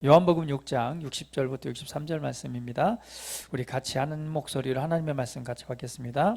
요한복음 6장 60절부터 63절 말씀입니다. 우리 같이 하는 목소리로 하나님의 말씀 같이 받겠습니다.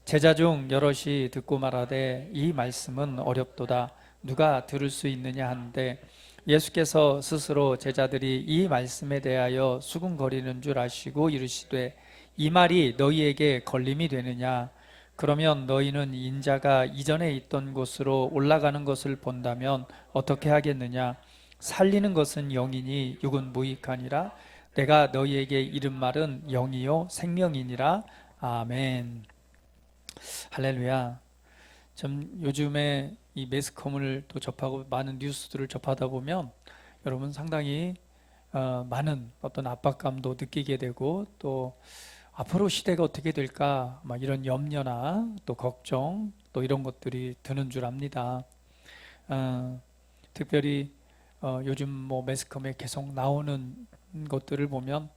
제자 중 여럿이 듣고 말하되 이 말씀은 어렵도다 누가 들을 수 있느냐 하는데 예수께서 스스로 제자들이 이 말씀에 대하여 수군거리는 줄 아시고 이르시되 이 말이 너희에게 걸림이 되느냐 그러면 너희는 인자가 이전에 있던 곳으로 올라가는 것을 본다면 어떻게 하겠느냐 살리는 것은 영이니 육은 무익하니라 내가 너희에게 이른 말은 영이요 생명이니라. 아멘. 할렐루야. 좀 요즘에 이 매스컴을 또 접하고 많은 뉴스들을 접하다 보면 여러분 상당히 많은 어떤 압박감도 느끼게 되고 또 앞으로 시대가 어떻게 될까 막 이런 염려나 또 걱정 또 이런 것들이 드는 줄 압니다. 특별히 요즘 뭐 매스컴에 계속 나오는 것들을 보면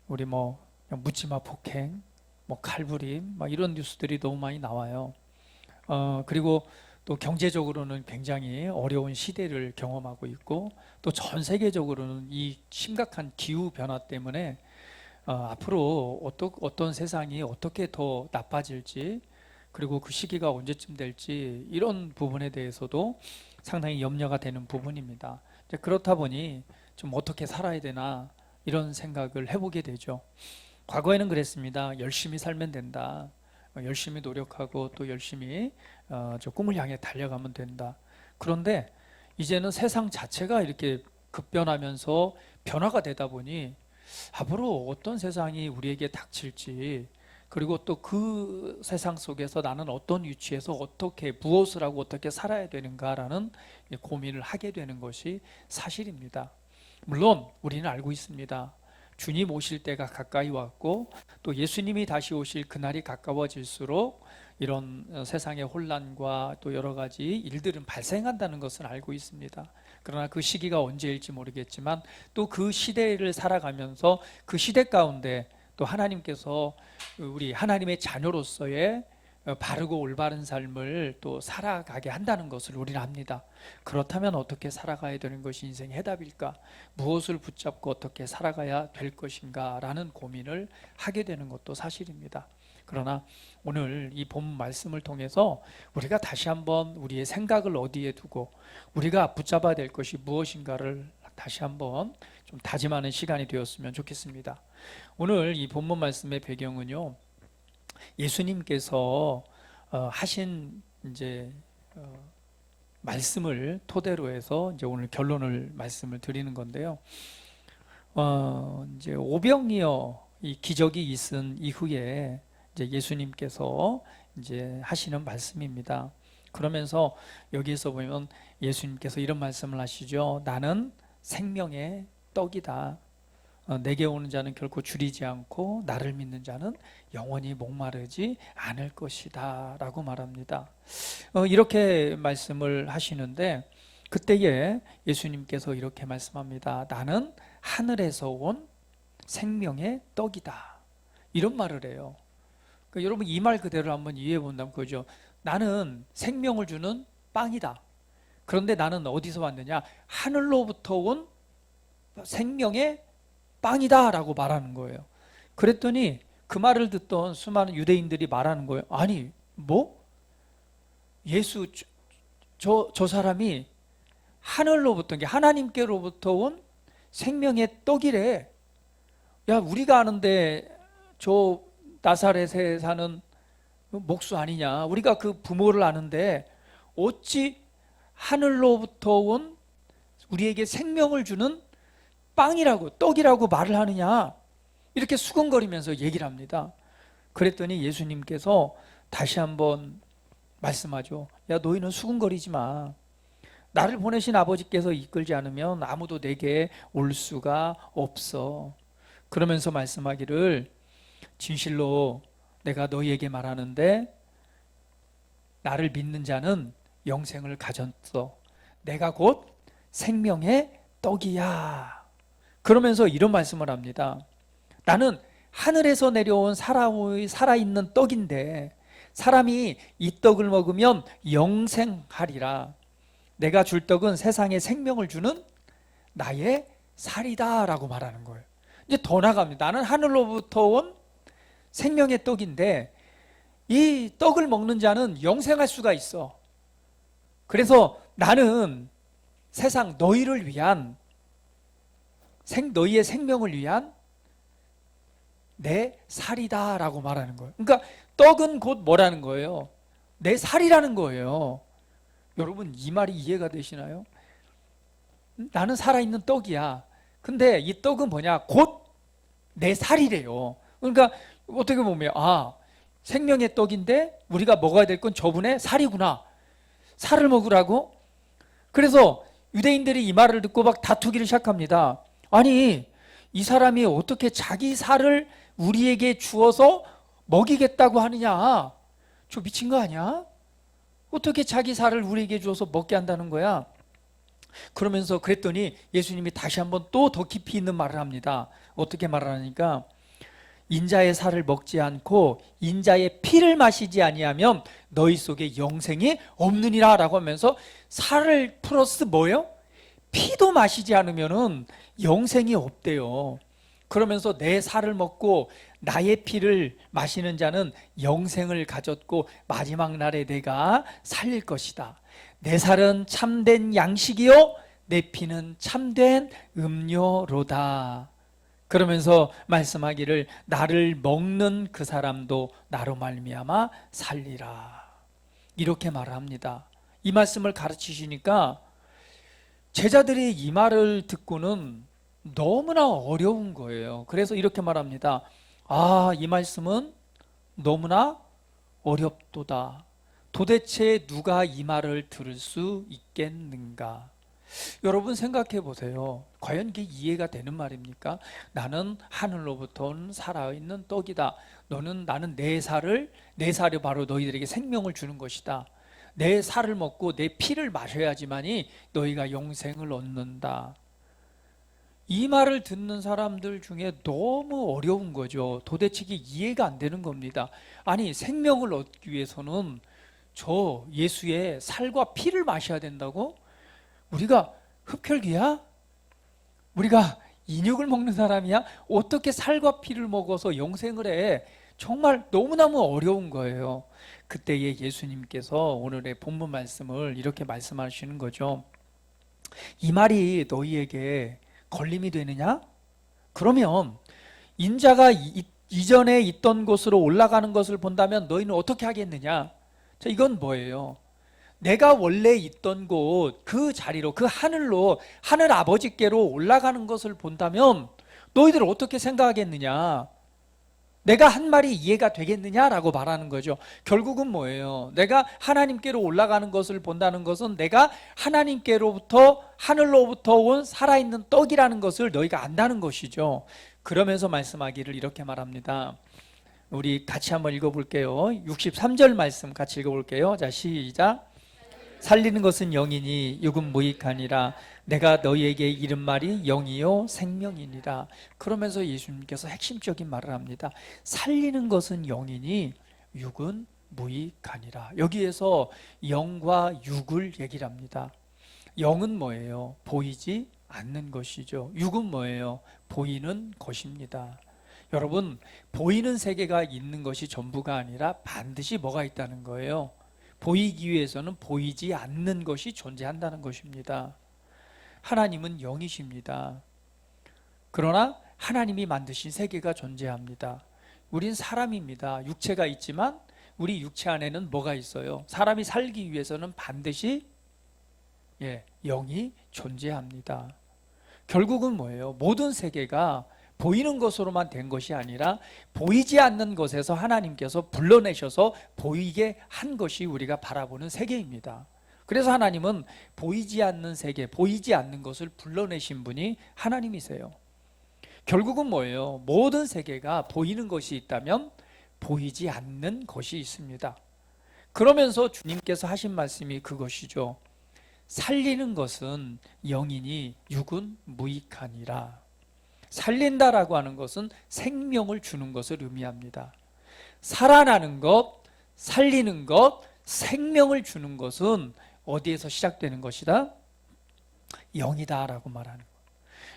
우리 뭐 묻지마 폭행, 뭐 칼부림, 막 이런 뉴스들이 너무 많이 나와요. 그리고 또 경제적으로는 굉장히 어려운 시대를 경험하고 있고 또 전 세계적으로는 이 심각한 기후 변화 때문에 앞으로 어떤 세상이 어떻게 더 나빠질지 그리고 그 시기가 언제쯤 될지 이런 부분에 대해서도 상당히 염려가 되는 부분입니다. 이제 그렇다 보니 좀 어떻게 살아야 되나 이런 생각을 해보게 되죠. 과거에는 그랬습니다. 열심히 살면 된다. 열심히 노력하고 또 열심히 저 꿈을 향해 달려가면 된다. 그런데 이제는 세상 자체가 이렇게 급변하면서 변화가 되다 보니 앞으로 어떤 세상이 우리에게 닥칠지 그리고 또 그 세상 속에서 나는 어떤 위치에서 어떻게 무엇을 하고 어떻게 살아야 되는가라는 고민을 하게 되는 것이 사실입니다. 물론 우리는 알고 있습니다. 주님 오실 때가 가까이 왔고 또 예수님이 다시 오실 그날이 가까워질수록 이런 세상의 혼란과 또 여러 가지 일들은 발생한다는 것은 알고 있습니다. 그러나 그 시기가 언제일지 모르겠지만 또 그 시대를 살아가면서 그 시대 가운데 또 하나님께서 우리 하나님의 자녀로서의 바르고 올바른 삶을 또 살아가게 한다는 것을 우리는 압니다. 그렇다면 어떻게 살아가야 되는 것이 인생의 해답일까? 무엇을 붙잡고 어떻게 살아가야 될 것인가? 라는 고민을 하게 되는 것도 사실입니다. 그러나 오늘 이 본 말씀을 통해서 우리가 다시 한번 우리의 생각을 어디에 두고 우리가 붙잡아야 될 것이 무엇인가를 다시 한번 좀 다짐하는 시간이 되었으면 좋겠습니다. 오늘 이 본문 말씀의 배경은요, 예수님께서 하신 이제 말씀을 토대로 해서 이제 오늘 결론을 말씀을 드리는 건데요. 이제 오병이어 이 기적이 있은 이후에 이제 예수님께서 이제 하시는 말씀입니다. 그러면서 여기에서 보면 예수님께서 이런 말씀을 하시죠. 나는 생명의 떡이다. 내게 오는 자는 결코 줄이지 않고 나를 믿는 자는 영원히 목마르지 않을 것이다 라고 말합니다. 이렇게 말씀을 하시는데 그때에 예수님께서 이렇게 말씀합니다. 나는 하늘에서 온 생명의 떡이다. 이런 말을 해요. 그러니까 여러분 이 말 그대로 한번 이해해 본다면 그죠. 나는 생명을 주는 빵이다. 그런데 나는 어디서 왔느냐? 하늘로부터 온 생명의 빵이다 라고 말하는 거예요. 그랬더니 그 말을 듣던 수많은 유대인들이 말하는 거예요. 아니 뭐? 예수 저 사람이 하늘로부터 하나님께로부터 온 생명의 떡이래. 야 우리가 아는데 저 나사렛에 사는 목수 아니냐. 우리가 그 부모를 아는데 어찌 하늘로부터 온 우리에게 생명을 주는 빵이라고 떡이라고 말을 하느냐 이렇게 수근거리면서 얘기를 합니다. 그랬더니 예수님께서 다시 한번 말씀하죠. 야 너희는 수근거리지 마. 나를 보내신 아버지께서 이끌지 않으면 아무도 내게 올 수가 없어. 그러면서 말씀하기를 진실로 내가 너희에게 말하는데 나를 믿는 자는 영생을 가졌어. 내가 곧 생명의 떡이야. 그러면서 이런 말씀을 합니다. 나는 하늘에서 내려온 살아있는 떡인데 사람이 이 떡을 먹으면 영생하리라. 내가 줄 떡은 세상에 생명을 주는 나의 살이다라고 말하는 거예요. 이제 더 나갑니다. 나는 하늘로부터 온 생명의 떡인데 이 떡을 먹는 자는 영생할 수가 있어. 그래서 나는 세상 너희를 위한 너희의 생명을 위한 내 살이다라고 말하는 거예요. 그러니까 떡은 곧 뭐라는 거예요? 내 살이라는 거예요. 여러분 이 말이 이해가 되시나요? 나는 살아있는 떡이야. 근데 이 떡은 뭐냐? 곧 내 살이래요. 그러니까 어떻게 보면 생명의 떡인데 우리가 먹어야 될 건 저분의 살이구나. 살을 먹으라고? 그래서 유대인들이 이 말을 듣고 막 다투기를 시작합니다. 아니 이 사람이 어떻게 자기 살을 우리에게 주어서 먹이겠다고 하느냐? 저 미친 거 아니야? 어떻게 자기 살을 우리에게 주어서 먹게 한다는 거야? 그러면서 그랬더니 예수님이 다시 한번 또 더 깊이 있는 말을 합니다. 어떻게 말하니까 인자의 살을 먹지 않고 인자의 피를 마시지 아니하면 너희 속에 영생이 없느니라 라고 하면서 살을 플러스 뭐예요? 피도 마시지 않으면 영생이 없대요. 그러면서 내 살을 먹고 나의 피를 마시는 자는 영생을 가졌고 마지막 날에 내가 살릴 것이다. 내 살은 참된 양식이요 내 피는 참된 음료로다. 그러면서 말씀하기를 나를 먹는 그 사람도 나로 말미암아 살리라. 이렇게 말합니다. 이 말씀을 가르치시니까 제자들이 이 말을 듣고는 너무나 어려운 거예요. 그래서 이렇게 말합니다. 이 말씀은 너무나 어렵도다. 도대체 누가 이 말을 들을 수 있겠는가? 여러분 생각해 보세요. 과연 이게 이해가 되는 말입니까? 나는 하늘로부터 온 살아있는 떡이다. 나는 내 살이 바로 너희들에게 생명을 주는 것이다. 내 살을 먹고 내 피를 마셔야지만이 너희가 영생을 얻는다. 이 말을 듣는 사람들 중에 너무 어려운 거죠. 도대체 이게 이해가 안 되는 겁니다. 아니 생명을 얻기 위해서는 저 예수의 살과 피를 마셔야 된다고? 우리가 흡혈귀야? 우리가 인육을 먹는 사람이야? 어떻게 살과 피를 먹어서 영생을 해? 정말 너무너무 어려운 거예요. 그때에 예수님께서 오늘의 본문 말씀을 이렇게 말씀하시는 거죠. 이 말이 너희에게 걸림이 되느냐? 그러면 인자가 이전에 있던 곳으로 올라가는 것을 본다면 너희는 어떻게 하겠느냐? 자, 이건 뭐예요? 내가 원래 있던 곳, 그 자리로, 그 하늘로, 하늘 아버지께로 올라가는 것을 본다면 너희들 어떻게 생각하겠느냐? 내가 한 말이 이해가 되겠느냐라고 말하는 거죠. 결국은 뭐예요? 내가 하나님께로 올라가는 것을 본다는 것은 내가 하나님께로부터, 하늘로부터 온 살아있는 떡이라는 것을 너희가 안다는 것이죠. 그러면서 말씀하기를 이렇게 말합니다. 우리 같이 한번 읽어볼게요. 63절 말씀 같이 읽어볼게요. 자, 시작. 살리는 것은 영이니 육은 무익하니라. 내가 너희에게 이른 말이 영이요 생명이니라. 그러면서 예수님께서 핵심적인 말을 합니다. 살리는 것은 영이니 육은 무익하니라. 여기에서 영과 육을 얘기를 합니다. 영은 뭐예요? 보이지 않는 것이죠. 육은 뭐예요? 보이는 것입니다. 여러분, 보이는 세계가 있는 것이 전부가 아니라 반드시 뭐가 있다는 거예요? 보이기 위해서는 보이지 않는 것이 존재한다는 것입니다. 하나님은 영이십니다. 그러나 하나님이 만드신 세계가 존재합니다. 우린 사람입니다. 육체가 있지만 우리 육체 안에는 뭐가 있어요? 사람이 살기 위해서는 반드시 영이 존재합니다. 결국은 뭐예요? 모든 세계가 보이는 것으로만 된 것이 아니라 보이지 않는 것에서 하나님께서 불러내셔서 보이게 한 것이 우리가 바라보는 세계입니다. 그래서 하나님은 보이지 않는 세계, 보이지 않는 것을 불러내신 분이 하나님이세요. 결국은 뭐예요? 모든 세계가 보이는 것이 있다면 보이지 않는 것이 있습니다. 그러면서 주님께서 하신 말씀이 그것이죠. 살리는 것은 영이니 육은 무익하니라. 살린다라고 하는 것은 생명을 주는 것을 의미합니다. 살아나는 것, 살리는 것, 생명을 주는 것은 어디에서 시작되는 것이다? 영이다라고 말하는 것.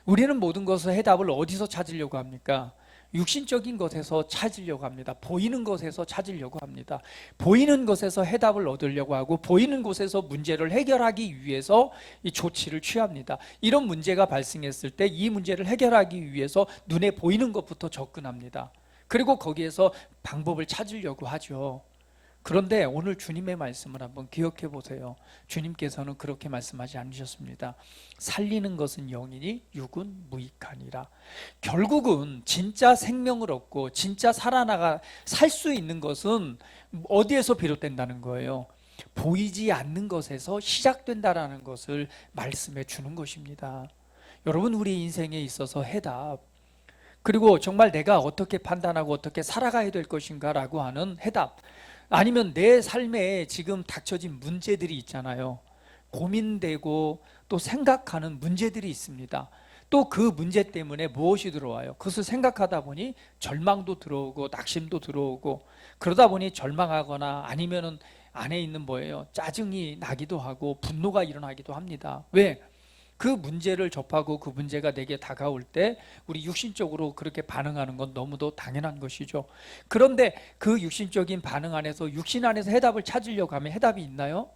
우리는 모든 것을 해답을 어디서 찾으려고 합니까? 육신적인 것에서 찾으려고 합니다. 보이는 것에서 찾으려고 합니다. 보이는 것에서 해답을 얻으려고 하고 보이는 곳에서 문제를 해결하기 위해서 이 조치를 취합니다. 이런 문제가 발생했을 때 이 문제를 해결하기 위해서 눈에 보이는 것부터 접근합니다. 그리고 거기에서 방법을 찾으려고 하죠. 그런데 오늘 주님의 말씀을 한번 기억해 보세요. 주님께서는 그렇게 말씀하지 않으셨습니다. 살리는 것은 영이니 육은 무익하니라. 결국은 진짜 생명을 얻고 진짜 살아나가 살 수 있는 것은 어디에서 비롯된다는 거예요? 보이지 않는 것에서 시작된다라는 것을 말씀해 주는 것입니다. 여러분, 우리 인생에 있어서 해답, 그리고 정말 내가 어떻게 판단하고 어떻게 살아가야 될 것인가라고 하는 해답, 아니면 내 삶에 지금 닥쳐진 문제들이 있잖아요. 고민되고 또 생각하는 문제들이 있습니다. 또 그 문제 때문에 무엇이 들어와요? 그것을 생각하다 보니 절망도 들어오고 낙심도 들어오고, 그러다 보니 절망하거나 아니면은 안에 있는 뭐예요? 짜증이 나기도 하고 분노가 일어나기도 합니다. 왜? 그 문제를 접하고 그 문제가 내게 다가올 때 우리 육신적으로 그렇게 반응하는 건 너무도 당연한 것이죠. 그런데 그 육신적인 반응 안에서, 육신 안에서 해답을 찾으려고 하면 해답이 있나요?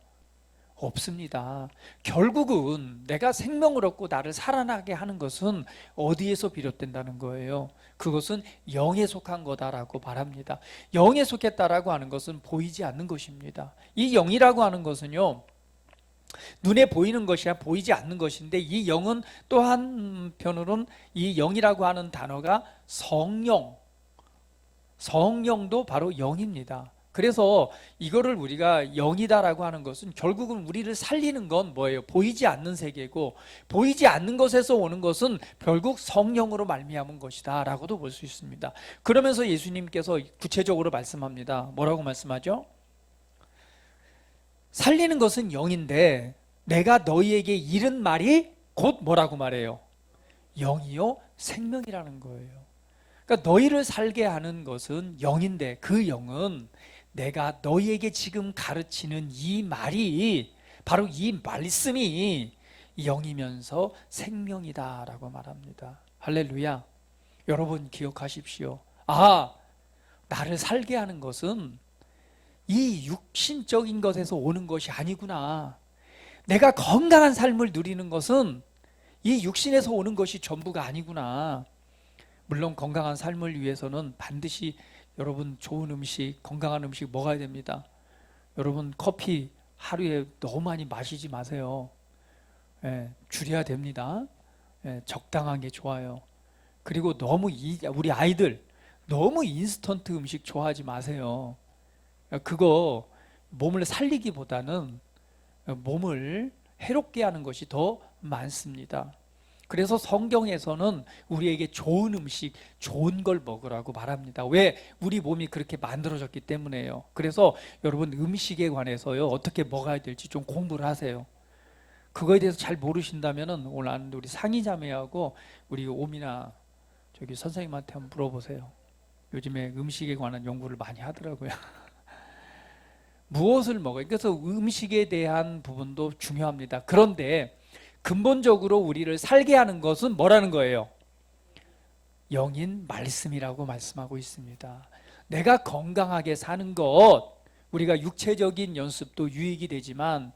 없습니다. 결국은 내가 생명을 얻고 나를 살아나게 하는 것은 어디에서 비롯된다는 거예요? 그것은 영에 속한 거다라고 말합니다. 영에 속했다라고 하는 것은 보이지 않는 것입니다. 이 영이라고 하는 것은요, 눈에 보이는 것이야 보이지 않는 것인데, 이 영은 또 한편으로는 이 영이라고 하는 단어가 성령도 바로 영입니다. 그래서 이거를 우리가 영이다라고 하는 것은 결국은 우리를 살리는 건 뭐예요? 보이지 않는 세계고, 보이지 않는 것에서 오는 것은 결국 성령으로 말미암은 것이다 라고도 볼 수 있습니다. 그러면서 예수님께서 구체적으로 말씀합니다. 뭐라고 말씀하죠? 살리는 것은 영인데 내가 너희에게 이른 말이 곧 뭐라고 말해요? 영이요 생명이라는 거예요. 그러니까 너희를 살게 하는 것은 영인데, 그 영은 내가 너희에게 지금 가르치는 이 말이, 바로 이 말씀이 영이면서 생명이다라고 말합니다. 할렐루야. 여러분 기억하십시오. 나를 살게 하는 것은 이 육신적인 것에서 오는 것이 아니구나. 내가 건강한 삶을 누리는 것은 이 육신에서 오는 것이 전부가 아니구나. 물론 건강한 삶을 위해서는 반드시 여러분 좋은 음식, 건강한 음식 먹어야 됩니다. 여러분 커피 하루에 너무 많이 마시지 마세요. 줄여야 됩니다. 적당한 게 좋아요. 그리고 우리 아이들 너무 인스턴트 음식 좋아하지 마세요. 그거 몸을 살리기보다는 몸을 해롭게 하는 것이 더 많습니다. 그래서 성경에서는 우리에게 좋은 음식, 좋은 걸 먹으라고 말합니다. 왜? 우리 몸이 그렇게 만들어졌기 때문에요. 그래서 여러분 음식에 관해서요, 어떻게 먹어야 될지 좀 공부를 하세요. 그거에 대해서 잘 모르신다면은 오늘 우리 상의자매하고 우리 오미나 저기 선생님한테 한번 물어보세요. 요즘에 음식에 관한 연구를 많이 하더라고요. 무엇을 먹어요? 그래서 음식에 대한 부분도 중요합니다. 그런데 근본적으로 우리를 살게 하는 것은 뭐라는 거예요? 영인 말씀이라고 말씀하고 있습니다. 내가 건강하게 사는 것, 우리가 육체적인 연습도 유익이 되지만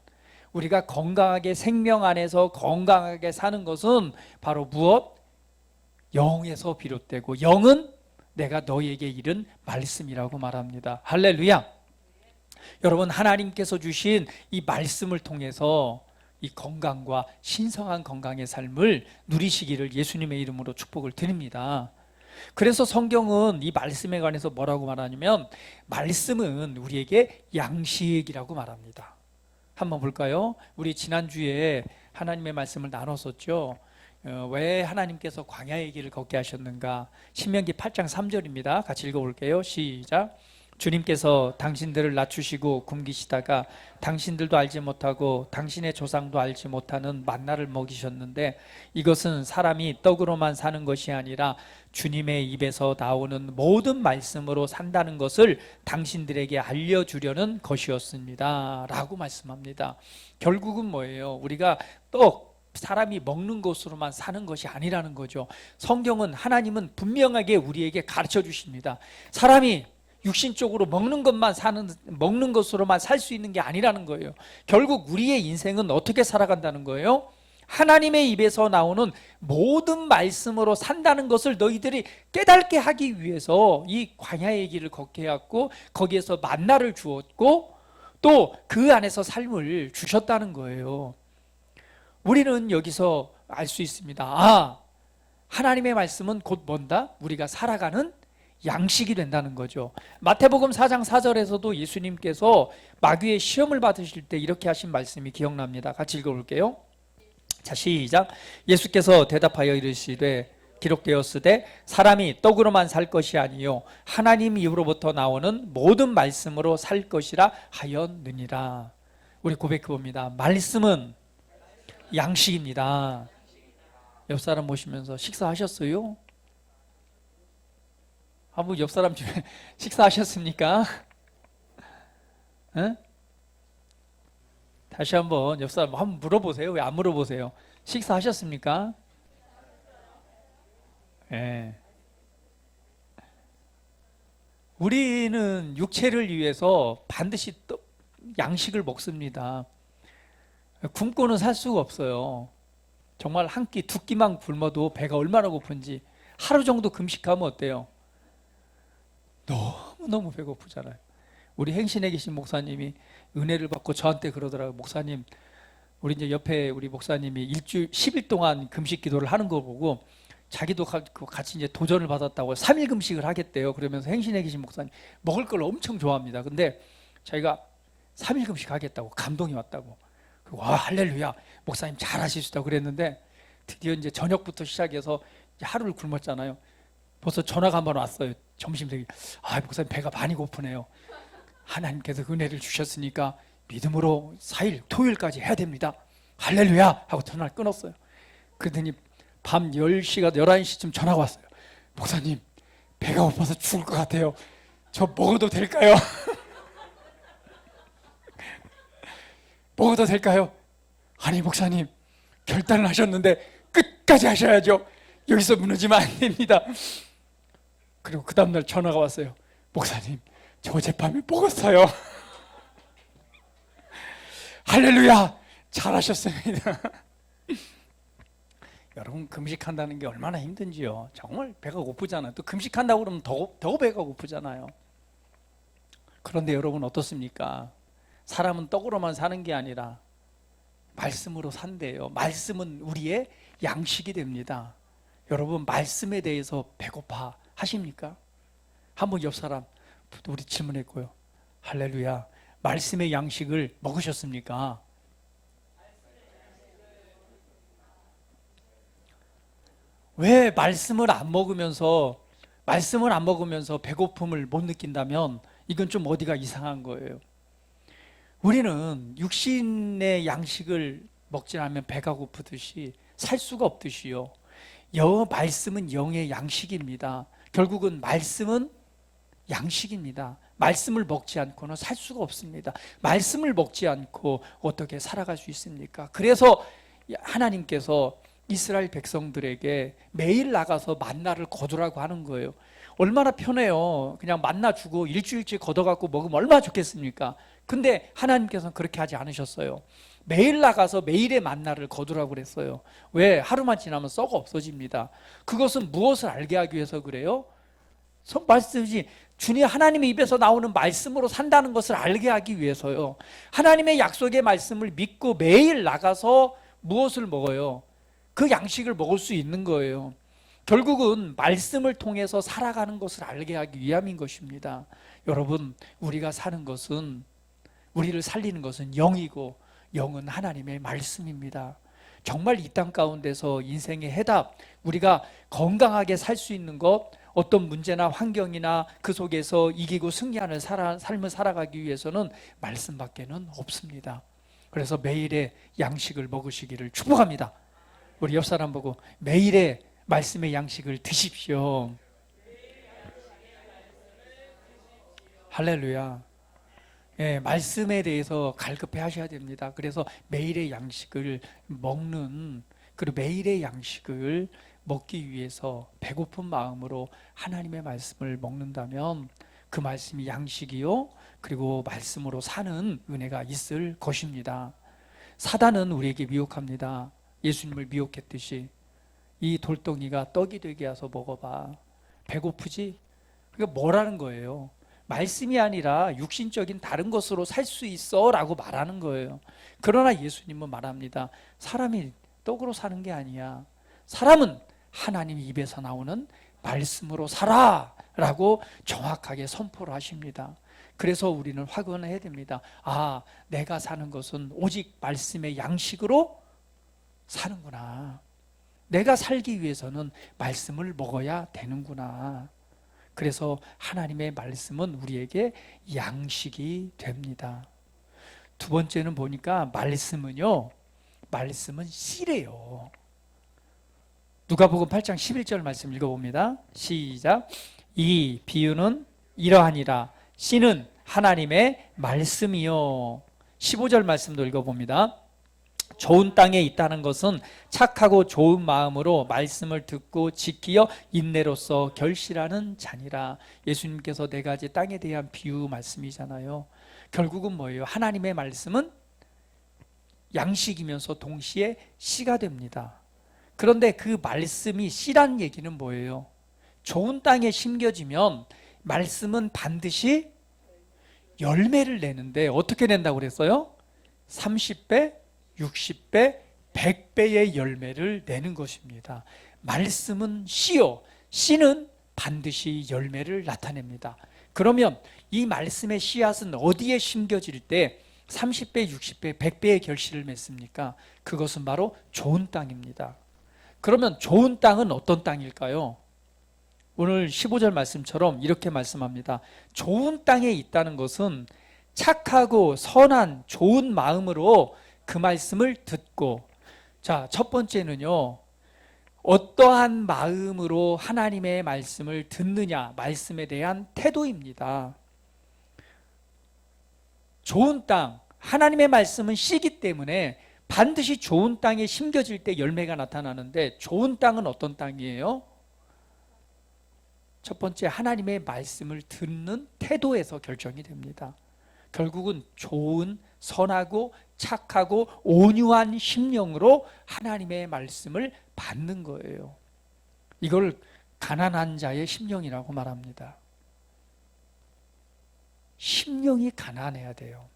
우리가 건강하게 생명 안에서 건강하게 사는 것은 바로 무엇? 영에서 비롯되고, 영은 내가 너희에게 이른 말씀이라고 말합니다. 할렐루야. 여러분, 하나님께서 주신 이 말씀을 통해서 이 건강과 신성한 건강의 삶을 누리시기를 예수님의 이름으로 축복을 드립니다. 그래서 성경은 이 말씀에 관해서 뭐라고 말하냐면, 말씀은 우리에게 양식이라고 말합니다. 한번 볼까요? 우리 지난주에 하나님의 말씀을 나눴었죠. 왜 하나님께서 광야의 길을 걷게 하셨는가? 신명기 8장 3절입니다. 같이 읽어볼게요. 시작. 주님께서 당신들을 낮추시고 굶기시다가 당신들도 알지 못하고 당신의 조상도 알지 못하는 만나를 먹이셨는데, 이것은 사람이 떡으로만 사는 것이 아니라 주님의 입에서 나오는 모든 말씀으로 산다는 것을 당신들에게 알려주려는 것이었습니다 라고 말씀합니다. 결국은 뭐예요? 우리가 떡, 사람이 먹는 것으로만 사는 것이 아니라는 거죠. 성경은, 하나님은 분명하게 우리에게 가르쳐 주십니다. 사람이 육신적으로 먹는 것으로만 살 수 있는 게 아니라는 거예요. 결국 우리의 인생은 어떻게 살아간다는 거예요? 하나님의 입에서 나오는 모든 말씀으로 산다는 것을 너희들이 깨닫게 하기 위해서 이 광야의 길을 걷게 해왔고, 거기에서 만나를 주었고, 또 그 안에서 삶을 주셨다는 거예요. 우리는 여기서 알 수 있습니다. 아, 하나님의 말씀은 곧 뭔다? 우리가 살아가는 양식이 된다는 거죠. 마태복음 4장 4절에서도 예수님께서 마귀의 시험을 받으실 때 이렇게 하신 말씀이 기억납니다. 같이 읽어볼게요. 자, 시작. 예수께서 대답하여 이르시되 기록되었으되 사람이 떡으로만 살 것이 아니요 하나님 입으로부터 나오는 모든 말씀으로 살 것이라 하였느니라. 우리 고백해 봅니다. 말씀은 양식입니다. 옆 사람 보시면서 식사하셨어요? 한번 옆 사람 집에 식사하셨습니까? 응? 다시 한번 옆 사람 한번 물어보세요. 왜 안 물어보세요? 식사하셨습니까? 예. 우리는 육체를 위해서 반드시 양식을 먹습니다. 굶고는 살 수가 없어요. 정말 한 끼, 두 끼만 굶어도 배가 얼마나 고픈지 하루 정도 금식하면 어때요? 너무너무 배고프잖아요. 우리 행신에 계신 목사님이 은혜를 받고 저한테 그러더라고요. 목사님, 우리 이제 옆에 우리 목사님이 일주일 10일 동안 금식 기도를 하는 거 보고 자기도 같이 이제 도전을 받았다고 3일 금식을 하겠대요. 그러면서 행신에 계신 목사님 먹을 걸 엄청 좋아합니다. 근데 자기가 3일 금식 하겠다고 감동이 왔다고. 와, 할렐루야, 목사님 잘하실 수 있다고 그랬는데 드디어 이제 저녁부터 시작해서 이제 하루를 굶었잖아요. 벌써 전화가 한 번 왔어요. 점심되기. 아, 목사님 배가 많이 고프네요. 하나님께서 은혜를 주셨으니까 믿음으로 4일 토요일까지 해야 됩니다. 할렐루야 하고 전화를 끊었어요. 그러더니 밤 10시가 11시쯤 전화가 왔어요. 목사님, 배가 고파서 죽을 것 같아요. 저 먹어도 될까요? 먹어도 될까요? 아니 목사님, 결단을 하셨는데 끝까지 하셔야죠. 여기서 무너지면 안 됩니다. 그리고 그 다음날 전화가 왔어요. 목사님, 저 어젯밤에 먹었어요. 할렐루야, 잘하셨습니다. 여러분, 금식한다는 게 얼마나 힘든지요. 정말 배가 고프잖아요. 또 금식한다고 그러면 더 배가 고프잖아요. 그런데 여러분 어떻습니까? 사람은 떡으로만 사는 게 아니라 말씀으로 산대요. 말씀은 우리의 양식이 됩니다. 여러분, 말씀에 대해서 배고파 하십니까? 한번 옆 사람 우리 질문했고요. 할렐루야, 말씀의 양식을 먹으셨습니까? 왜 말씀을 안 먹으면서 배고픔을 못 느낀다면 이건 좀 어디가 이상한 거예요. 우리는 육신의 양식을 먹지 않으면 배가 고프듯이 살 수가 없듯이요. 말씀은 영의 양식입니다. 결국은 말씀은 양식입니다. 말씀을 먹지 않고는 살 수가 없습니다. 말씀을 먹지 않고 어떻게 살아갈 수 있습니까? 그래서 하나님께서 이스라엘 백성들에게 매일 나가서 만나를 거두라고 하는 거예요. 얼마나 편해요. 그냥 만나 주고 일주일치 걷어갖고 먹으면 얼마나 좋겠습니까? 근데 하나님께서는 그렇게 하지 않으셨어요. 매일 나가서 매일의 만나를 거두라고 그랬어요. 왜? 하루만 지나면 썩어 없어집니다. 그것은 무엇을 알게 하기 위해서 그래요? 말씀이 주님 하나님의 입에서 나오는 말씀으로 산다는 것을 알게 하기 위해서요. 하나님의 약속의 말씀을 믿고 매일 나가서 무엇을 먹어요? 그 양식을 먹을 수 있는 거예요. 결국은 말씀을 통해서 살아가는 것을 알게 하기 위함인 것입니다. 여러분, 우리가 사는 것은, 우리를 살리는 것은 영이고 영은 하나님의 말씀입니다. 정말 이 땅 가운데서 인생의 해답, 우리가 건강하게 살 수 있는 것, 어떤 문제나 환경이나 그 속에서 이기고 승리하는 삶을 살아가기 위해서는 말씀밖에는 없습니다. 그래서 매일의 양식을 먹으시기를 축복합니다. 우리 옆 사람 보고 매일의 말씀의 양식을 드십시오. 할렐루야. 예, 말씀에 대해서 갈급해 하셔야 됩니다. 그래서 매일의 양식을 먹는, 그리고 매일의 양식을 먹기 위해서 배고픈 마음으로 하나님의 말씀을 먹는다면 그 말씀이 양식이요, 그리고 말씀으로 사는 은혜가 있을 것입니다. 사단은 우리에게 미혹합니다. 예수님을 미혹했듯이 이 돌덩이가 떡이 되게 해서 먹어봐. 배고프지? 그러니까 뭐라는 거예요? 말씀이 아니라 육신적인 다른 것으로 살 수 있어 라고 말하는 거예요. 그러나 예수님은 말합니다. 사람이 떡으로 사는 게 아니야. 사람은 하나님 입에서 나오는 말씀으로 살아 라고 정확하게 선포를 하십니다. 그래서 우리는 확언해야 됩니다. 아, 내가 사는 것은 오직 말씀의 양식으로 사는구나. 내가 살기 위해서는 말씀을 먹어야 되는구나. 그래서 하나님의 말씀은 우리에게 양식이 됩니다. 두 번째는 보니까 말씀은 씨래요. 누가복음 8장 11절 말씀 읽어봅니다. 시작. 이 비유는 이러하니라. 씨는 하나님의 말씀이요. 15절 말씀도 읽어봅니다. 좋은 땅에 있다는 것은 착하고 좋은 마음으로 말씀을 듣고 지키어 인내로써 결실하는 자니라. 예수님께서 네 가지 땅에 대한 비유 말씀이잖아요. 결국은 뭐예요? 하나님의 말씀은 양식이면서 동시에 씨가 됩니다. 그런데 그 말씀이 씨란 얘기는 뭐예요? 좋은 땅에 심겨지면 말씀은 반드시 열매를 내는데 어떻게 낸다고 그랬어요? 30배, 60배, 100배의 열매를 내는 것입니다. 말씀은 씨요, 씨는 반드시 열매를 나타냅니다. 그러면 이 말씀의 씨앗은 어디에 심겨질 때 30배, 60배, 100배의 결실을 맺습니까? 그것은 바로 좋은 땅입니다. 그러면 좋은 땅은 어떤 땅일까요? 오늘 15절 말씀처럼 이렇게 말씀합니다. 좋은 땅에 있다는 것은 착하고 선한 좋은 마음으로 그 말씀을 듣고, 자, 첫 번째는요, 어떠한 마음으로 하나님의 말씀을 듣느냐, 말씀에 대한 태도입니다. 좋은 땅, 하나님의 말씀은 씨기 때문에 반드시 좋은 땅에 심겨질 때 열매가 나타나는데, 좋은 땅은 어떤 땅이에요? 첫 번째, 하나님의 말씀을 듣는 태도에서 결정이 됩니다. 결국은 좋은, 선하고 착하고 온유한 심령으로 하나님의 말씀을 받는 거예요. 이걸 가난한 자의 심령이라고 말합니다. 심령이 가난해야 돼요.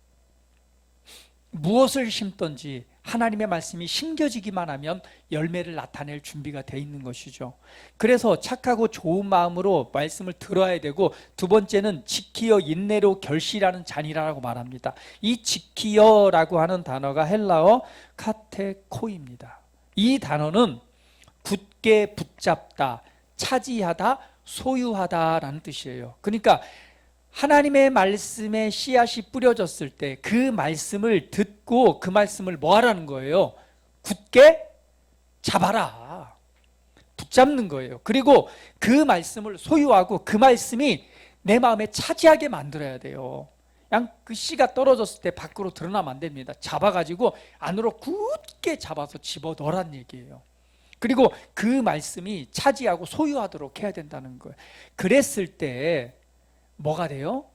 무엇을 심든지 하나님의 말씀이 심겨지기만 하면 열매를 나타낼 준비가 돼 있는 것이죠. 그래서 착하고 좋은 마음으로 말씀을 들어야 되고, 두 번째는 지키어 인내로 결실하는 자니라라고 말합니다. 이 지키어라고 하는 단어가 헬라어 카테코입니다. 이 단어는 굳게 붙잡다, 차지하다, 소유하다라는 뜻이에요. 그러니까 하나님의 말씀에 씨앗이 뿌려졌을 때 그 말씀을 듣고 그 말씀을 뭐 하라는 거예요? 굳게 잡아라. 붙잡는 거예요. 그리고 그 말씀을 소유하고 그 말씀이 내 마음에 차지하게 만들어야 돼요. 그냥 그 씨가 떨어졌을 때 밖으로 드러나면 안 됩니다. 잡아가지고 안으로 굳게 잡아서 집어넣으란 얘기예요. 그리고 그 말씀이 차지하고 소유하도록 해야 된다는 거예요. 그랬을 때 뭐가 돼요?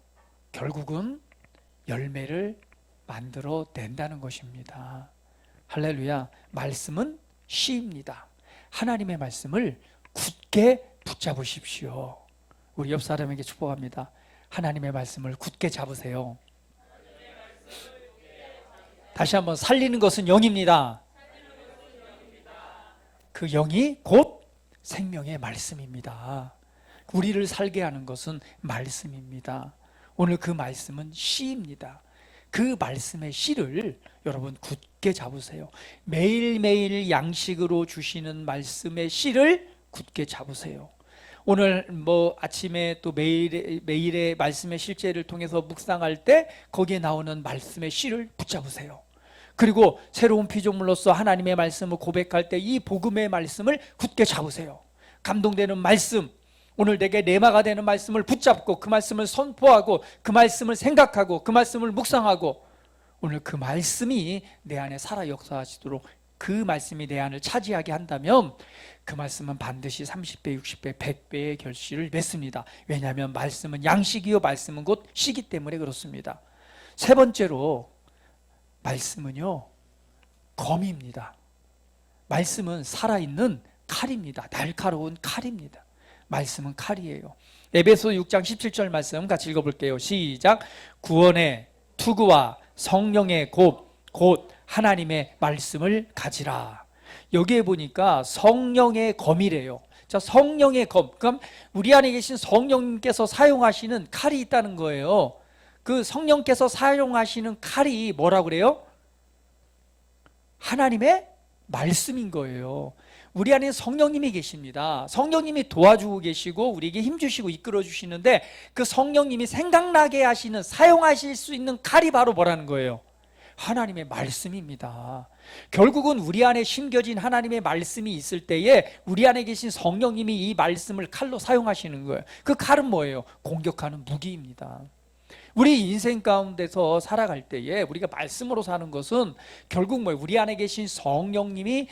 결국은 열매를 만들어 낸다는 것입니다. 할렐루야. 말씀은 씨입니다. 하나님의 말씀을 굳게 붙잡으십시오. 우리 옆 사람에게 축복합니다. 하나님의 말씀을 굳게 잡으세요. 다시 한번, 살리는 것은 영입니다. 그 영이 곧 생명의 말씀입니다. 우리를 살게 하는 것은 말씀입니다. 오늘 그 말씀은 씨입니다. 그 말씀의 씨를 여러분 굳게 잡으세요. 매일매일 양식으로 주시는 말씀의 씨를 굳게 잡으세요. 오늘 아침에 또 매일의 말씀의 실제를 통해서 묵상할 때 거기에 나오는 말씀의 씨를 붙잡으세요. 그리고 새로운 피조물로서 하나님의 말씀을 고백할 때 이 복음의 말씀을 굳게 잡으세요. 감동되는 말씀, 오늘 내게 레마가 되는 말씀을 붙잡고 그 말씀을 선포하고 그 말씀을 생각하고 그 말씀을 묵상하고 오늘 그 말씀이 내 안에 살아 역사하시도록 그 말씀이 내 안을 차지하게 한다면 그 말씀은 반드시 30배, 60배, 100배의 결실을 맺습니다. 왜냐하면 말씀은 양식이요 말씀은 곧 씨기 때문에 그렇습니다. 세 번째로 말씀은요 검입니다. 말씀은 살아있는 칼입니다. 날카로운 칼입니다. 말씀은 칼이에요. 에베소 6장 17절 말씀 같이 읽어볼게요. 시작. 구원의 투구와 성령의 곧 하나님의 말씀을 가지라. 여기에 보니까 성령의 검이래요. 자, 성령의 검. 그럼 우리 안에 계신 성령님께서 사용하시는 칼이 있다는 거예요. 그 성령께서 사용하시는 칼이 뭐라고 그래요? 하나님의 말씀인 거예요. 우리 안에 성령님이 계십니다. 성령님이 도와주고 계시고 우리에게 힘주시고 이끌어 주시는데 그 성령님이 생각나게 하시는 사용하실 수 있는 칼이 바로 뭐라는 거예요? 하나님의 말씀입니다. 결국은 우리 안에 심겨진 하나님의 말씀이 있을 때에 우리 안에 계신 성령님이 이 말씀을 칼로 사용하시는 거예요. 그 칼은 뭐예요? 공격하는 무기입니다. 우리 인생 가운데서 살아갈 때에 우리가 말씀으로 사는 것은 결국 뭐예요? 우리 안에 계신 성령님이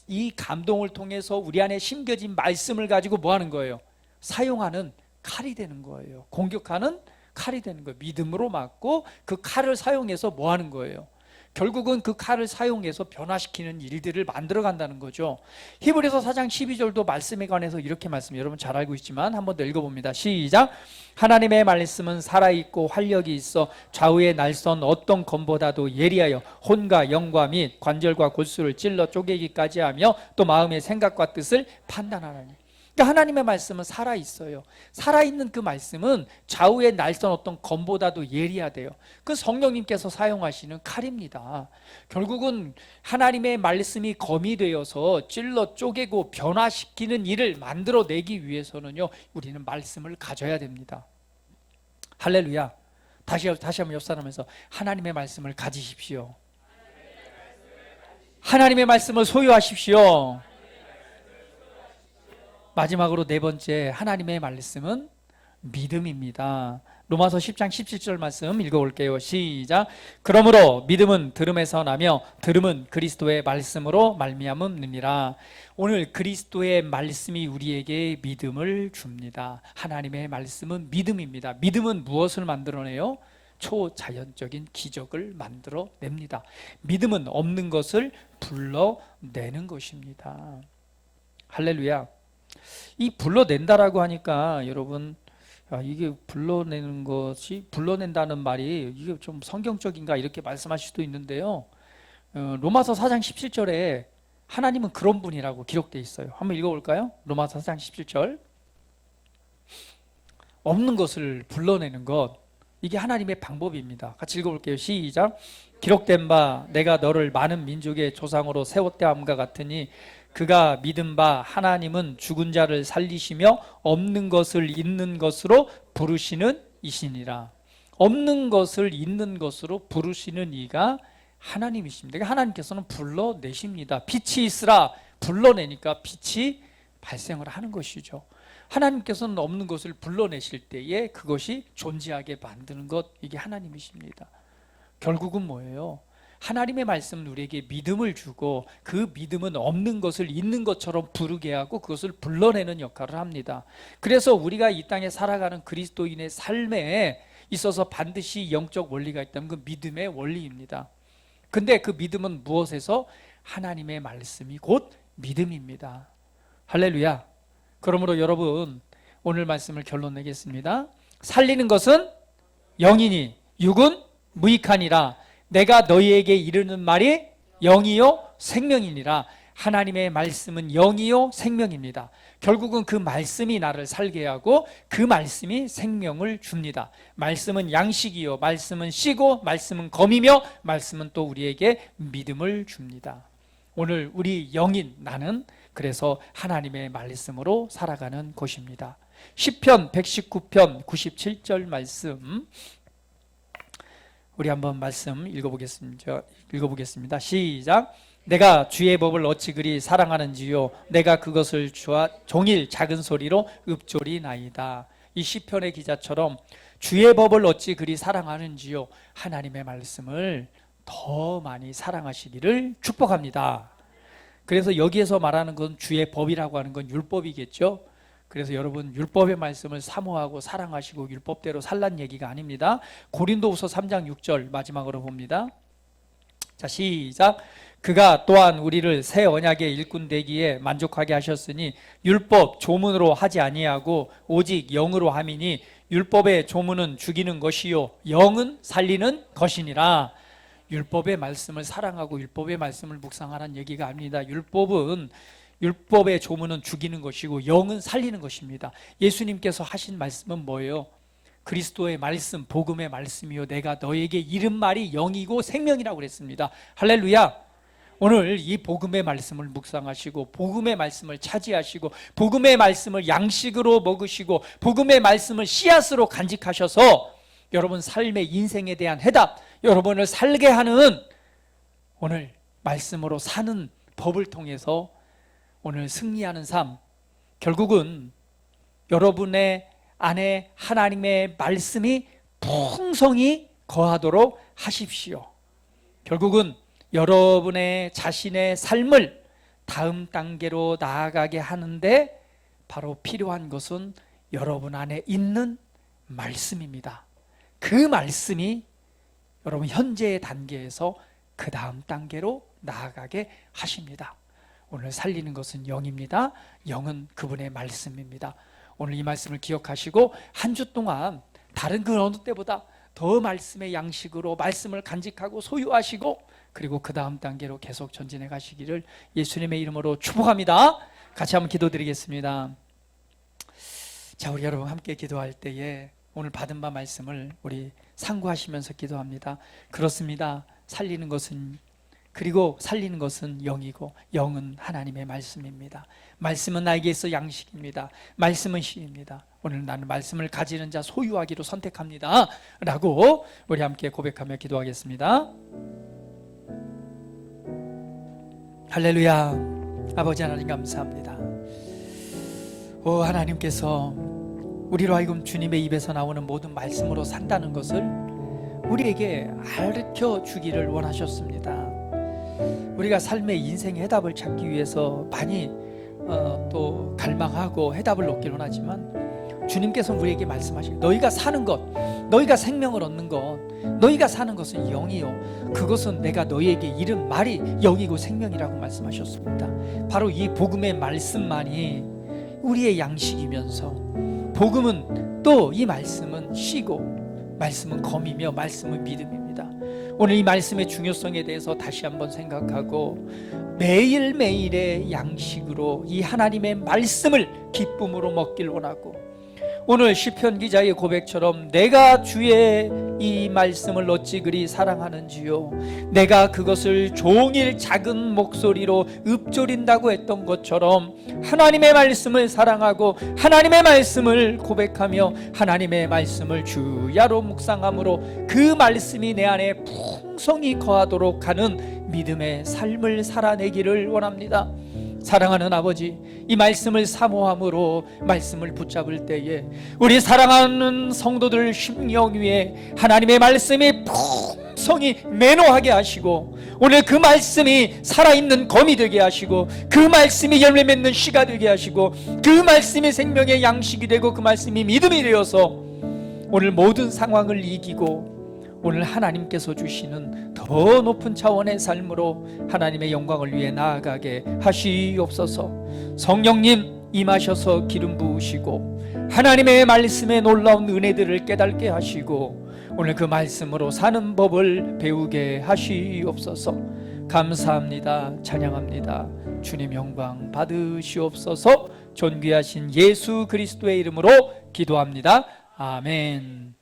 이 감동을 통해서 우리 안에 심겨진 말씀을 가지고 뭐 하는 거예요? 사용하는 칼이 되는 거예요. 공격하는 칼이 되는 거예요. 믿음으로 맞고 그 칼을 사용해서 뭐 하는 거예요? 결국은 그 칼을 사용해서 변화시키는 일들을 만들어 간다는 거죠. 히브리서 4장 12절도 말씀에 관해서 이렇게 말씀, 여러분 잘 알고 있지만 한번 더 읽어봅니다. 시작. 하나님의 말씀은 살아있고 활력이 있어 좌우의 날선 어떤 검보다도 예리하여 혼과 영과 및 관절과 골수를 찔러 쪼개기까지 하며 또 마음의 생각과 뜻을 판단하나니. 그러니까 하나님의 말씀은 살아있어요. 살아있는 그 말씀은 좌우의 날선 어떤 검보다도 예리하대요. 그 성령님께서 사용하시는 칼입니다. 결국은 하나님의 말씀이 검이 되어서 찔러 쪼개고 변화시키는 일을 만들어내기 위해서는요, 우리는 말씀을 가져야 됩니다. 할렐루야. 다시 한번 옆 사람에서 하나님의 말씀을 가지십시오. 하나님의 말씀을 소유하십시오. 마지막으로 네 번째, 하나님의 말씀은 믿음입니다. 로마서 10장 17절 말씀 읽어볼게요. 시작. 그러므로 믿음은 들음에서 나며 들음은 그리스도의 말씀으로 말미암음이니라. 오늘 그리스도의 말씀이 우리에게 믿음을 줍니다. 하나님의 말씀은 믿음입니다. 믿음은 무엇을 만들어내요? 초자연적인 기적을 만들어냅니다. 믿음은 없는 것을 불러내는 것입니다. 할렐루야. 이 불러낸다라고 하니까 여러분, 이게 불러내는 것이, 불러낸다는 말이 이게 좀 성경적인가 이렇게 말씀하실 수도 있는데요. 로마서 4장 17절에 하나님은 그런 분이라고 기록되어 있어요. 한번 읽어볼까요? 로마서 4장 17절. 없는 것을 불러내는 것, 이게 하나님의 방법입니다. 같이 읽어볼게요. 시작. 기록된 바 내가 너를 많은 민족의 조상으로 세웠다함과 같으니 그가 믿은 바 하나님은 죽은 자를 살리시며 없는 것을 있는 것으로 부르시는 이시니라. 없는 것을 있는 것으로 부르시는 이가 하나님이십니다. 그러니까 하나님께서는 불러내십니다. 빛이 있으라 불러내니까 빛이 발생을 하는 것이죠. 하나님께서는 없는 것을 불러내실 때에 그것이 존재하게 만드는 것, 이게 하나님이십니다. 결국은 뭐예요? 하나님의 말씀은 우리에게 믿음을 주고 그 믿음은 없는 것을 있는 것처럼 부르게 하고 그것을 불러내는 역할을 합니다. 그래서 우리가 이 땅에 살아가는 그리스도인의 삶에 있어서 반드시 영적 원리가 있다면 그 믿음의 원리입니다. 근데 그 믿음은 무엇에서? 하나님의 말씀이 곧 믿음입니다. 할렐루야. 그러므로 여러분, 오늘 말씀을 결론 내겠습니다. 살리는 것은 영이니 육은 무익하니라. 내가 너희에게 이르는 말이 영이요 생명이니라. 하나님의 말씀은 영이요 생명입니다. 결국은 그 말씀이 나를 살게 하고 그 말씀이 생명을 줍니다. 말씀은 양식이요, 말씀은 씨고, 말씀은 검이며, 말씀은 또 우리에게 믿음을 줍니다. 오늘 우리 영인 나는 그래서 하나님의 말씀으로 살아가는 것입니다. 시편 119편 97절 말씀, 우리 한번 말씀 읽어보겠습니다. 시작. 내가 주의 법을 어찌 그리 사랑하는지요 내가 그것을 종일 작은 소리로 읊조리나이다. 이 시편의 기자처럼 주의 법을 어찌 그리 사랑하는지요 하나님의 말씀을 더 많이 사랑하시기를 축복합니다. 그래서 여기에서 말하는 건 주의 법이라고 하는 건 율법이겠죠. 그래서 여러분 율법의 말씀을 사모하고 사랑하시고 율법대로 살란 얘기가 아닙니다. 고린도후서 3장 6절 마지막으로 봅니다. 자, 시작. 그가 또한 우리를 새 언약의 일꾼 되기에 만족하게 하셨으니 율법 조문으로 하지 아니하고 오직 영으로 함이니 율법의 조문은 죽이는 것이요 영은 살리는 것이니라. 율법의 말씀을 사랑하고 율법의 말씀을 묵상하라는 얘기가 아닙니다. 율법의 조문은 죽이는 것이고 영은 살리는 것입니다. 예수님께서 하신 말씀은 뭐예요? 그리스도의 말씀, 복음의 말씀이요 내가 너에게 이른 말이 영이고 생명이라고 그랬습니다. 할렐루야. 오늘 이 복음의 말씀을 묵상하시고 복음의 말씀을 차지하시고 복음의 말씀을 양식으로 먹으시고 복음의 말씀을 씨앗으로 간직하셔서 여러분 삶의 인생에 대한 해답, 여러분을 살게 하는 오늘 말씀으로 사는 법을 통해서 오늘 승리하는 삶, 결국은 여러분의 안에 하나님의 말씀이 풍성히 거하도록 하십시오. 결국은 여러분의 자신의 삶을 다음 단계로 나아가게 하는데 바로 필요한 것은 여러분 안에 있는 말씀입니다. 그 말씀이 여러분 현재의 단계에서 그 다음 단계로 나아가게 하십니다. 오늘 살리는 것은 영입니다. 영은 그분의 말씀입니다. 오늘 이 말씀을 기억하시고 한 주 동안 다른 그 어느 때보다 더 말씀의 양식으로 말씀을 간직하고 소유하시고 그리고 그 다음 단계로 계속 전진해 가시기를 예수님의 이름으로 축복합니다. 같이 한번 기도드리겠습니다. 자, 우리 여러분 함께 기도할 때에 오늘 받은 바 말씀을 우리 상고하시면서 기도합니다. 그렇습니다. 살리는 것은 영이고 영은 하나님의 말씀입니다. 말씀은 나에게서 양식입니다. 말씀은 씨입니다. 오늘 나는 말씀을 가지는 자 소유하기로 선택합니다 라고 우리 함께 고백하며 기도하겠습니다. 할렐루야. 아버지 하나님 감사합니다. 오 하나님께서 우리로 하여금 주님의 입에서 나오는 모든 말씀으로 산다는 것을 우리에게 가르쳐 주기를 원하셨습니다. 우리가 삶의 인생의 해답을 찾기 위해서 많이 또 갈망하고 해답을 얻기를 원하지만 주님께서 우리에게 말씀하시고 너희가 사는 것, 너희가 생명을 얻는 것, 너희가 사는 것은 영이요 그것은 내가 너희에게 이른 말이 영이고 생명이라고 말씀하셨습니다. 바로 이 복음의 말씀만이 우리의 양식이면서 복음은 또 이 말씀은 씨고 말씀은 검이며 말씀은 믿음입니다. 오늘 이 말씀의 중요성에 대해서 다시 한번 생각하고 매일매일의 양식으로 이 하나님의 말씀을 기쁨으로 먹길 원하고 오늘 시편 기자의 고백처럼 내가 주의 이 말씀을 어찌 그리 사랑하는지요 내가 그것을 종일 작은 목소리로 읊조린다고 했던 것처럼 하나님의 말씀을 사랑하고 하나님의 말씀을 고백하며 하나님의 말씀을 주야로 묵상함으로 그 말씀이 내 안에 풍성히 거하도록 하는 믿음의 삶을 살아내기를 원합니다. 사랑하는 아버지, 이 말씀을 사모함으로 말씀을 붙잡을 때에 우리 사랑하는 성도들 심령 위에 하나님의 말씀이 풍성히 매노하게 하시고 오늘 그 말씀이 살아있는 검이 되게 하시고 그 말씀이 열매 맺는 씨가 되게 하시고 그 말씀이 생명의 양식이 되고 그 말씀이 믿음이 되어서 오늘 모든 상황을 이기고 오늘 하나님께서 주시는 더 높은 차원의 삶으로 하나님의 영광을 위해 나아가게 하시옵소서. 성령님 임하셔서 기름 부으시고 하나님의 말씀에 놀라운 은혜들을 깨닫게 하시고 오늘 그 말씀으로 사는 법을 배우게 하시옵소서. 감사합니다. 찬양합니다. 주님 영광 받으시옵소서. 존귀하신 예수 그리스도의 이름으로 기도합니다. 아멘.